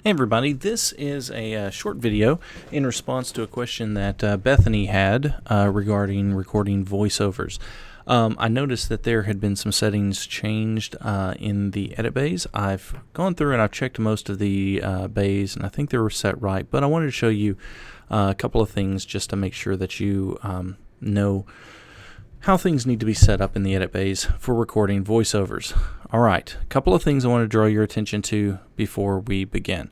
Hey everybody, this is a short video in response to a question that Bethany had regarding recording voiceovers. I noticed that there had been some settings changed in the edit bays. I've gone through and I've checked most of the bays and I think they were set right, but I wanted to show you a couple of things just to make sure that you know how things need to be set up in the edit bays for recording voiceovers. All right, a couple of things I want to draw your attention to before we begin.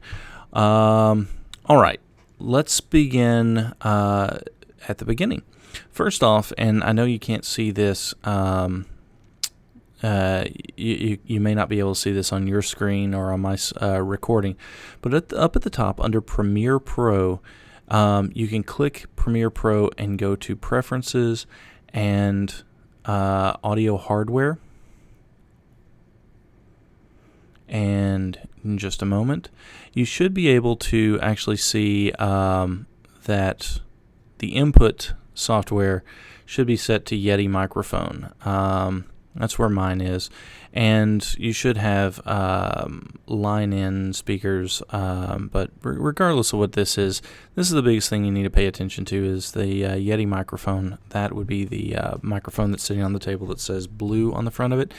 All right, let's begin at the beginning. First off, and I know you can't see this, you may not be able to see this on your screen or on my recording, but up at the top under Premiere Pro, you can click Premiere Pro and go to Preferences and Audio Hardware. And in just a moment, you should be able to actually see that the input software should be set to Yeti microphone. That's where mine is. And you should have line-in speakers, but regardless of what this is the biggest thing you need to pay attention to is the Yeti microphone. That would be the microphone that's sitting on the table that says blue on the front of it.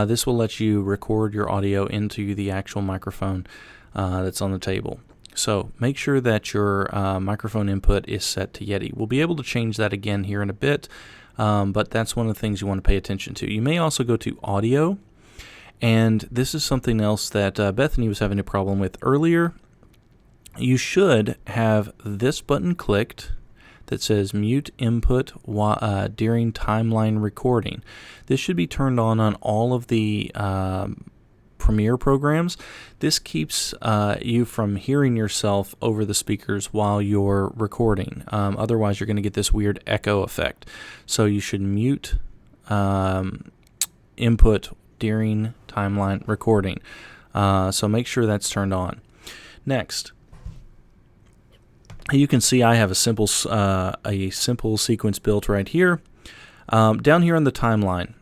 This will let you record your audio into the actual microphone that's on the table. So make sure that your microphone input is set to Yeti. We'll be able to change that again here in a bit, but that's one of the things you want to pay attention to. You may also go to Audio, and this is something else that Bethany was having a problem with earlier. You should have this button clicked that says Mute Input during Timeline Recording. This should be turned on all of the Premiere programs. This keeps you from hearing yourself over the speakers while you're recording. Otherwise, you're going to get this weird echo effect. So you should mute input during timeline recording. So make sure that's turned on. Next, you can see I have a simple sequence built right here. Down here on the timeline,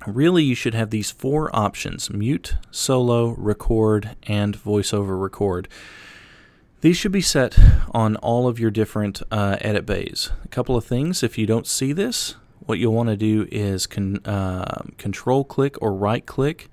really you should have these four options: mute, solo, record, and voiceover record. These should be set on all of your different edit bays. A couple of things: if you don't see this, what you'll want to do is control click or right click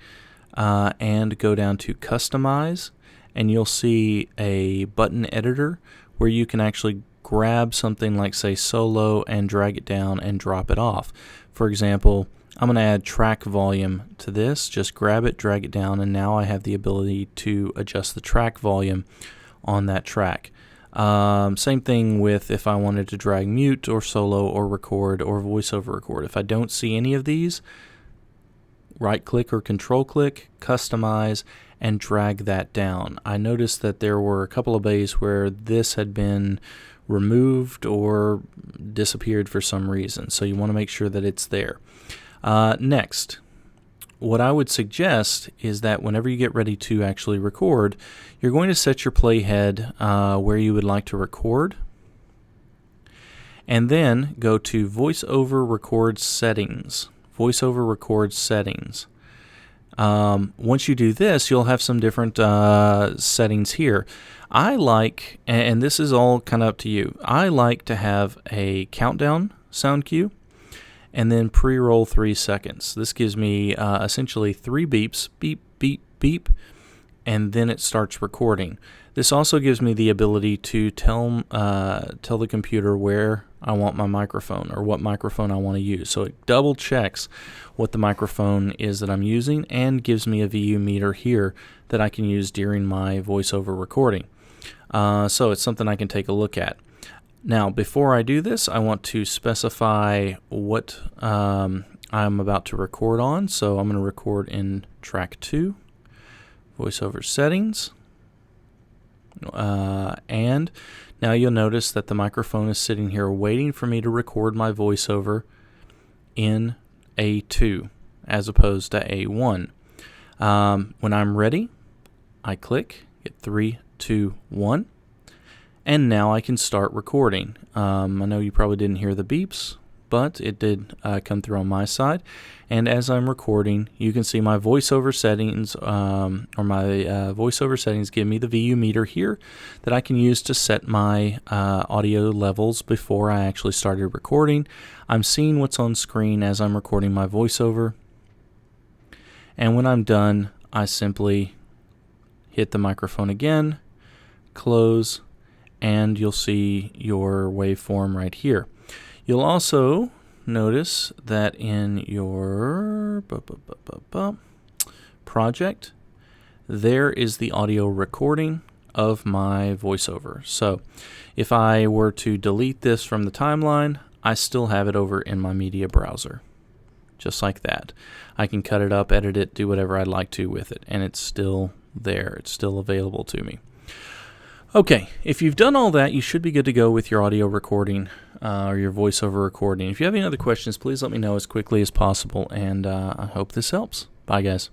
and go down to customize, and you'll see a button editor where you can actually grab something like, say, solo, and drag it down and drop it off. For example, I'm going to add track volume to this. Just grab it, drag it down, and now I have the ability to adjust the track volume on that track. Same thing with if I wanted to drag mute or solo or record or voiceover record. If I don't see any of these, right click or control click, customize, and drag that down. I noticed that there were a couple of bays where this had been removed or disappeared for some reason, so you want to make sure that it's there. Next, what I would suggest is that whenever you get ready to actually record, you're going to set your playhead where you would like to record, and then go to VoiceOver Record Settings. VoiceOver Record Settings. Once you do this, you'll have some different settings here. I like, and this is all kind of up to you, I like to have a countdown sound cue and then pre-roll 3 seconds. This gives me essentially 3 beeps, beep, beep, beep, and then it starts recording. This also gives me the ability to tell the computer where I want my microphone or what microphone I want to use. So it double checks what the microphone is that I'm using and gives me a VU meter here that I can use during my voiceover recording. So it's something I can take a look at. Now, before I do this, I want to specify what I'm about to record on. So I'm going to record in track 2, voiceover settings. And now you'll notice that the microphone is sitting here waiting for me to record my voiceover in A2 as opposed to A1. When I'm ready, I click, hit 3, 2, 1, and now I can start recording. I know you probably didn't hear the beeps, but it did come through on my side. And as I'm recording, you can see my voiceover settings, voiceover settings give me the VU meter here that I can use to set my audio levels before I actually started recording. I'm seeing what's on screen as I'm recording my voiceover. And when I'm done, I simply hit the microphone again, close, and you'll see your waveform right here. You'll also notice that in your project, there is the audio recording of my voiceover. So if I were to delete this from the timeline, I still have it over in my media browser. Just like that. I can cut it up, edit it, do whatever I'd like to with it, and it's still there. It's still available to me. Okay, if you've done all that, you should be good to go with your audio recording or your voiceover recording. If you have any other questions, please let me know as quickly as possible, and I hope this helps. Bye, guys.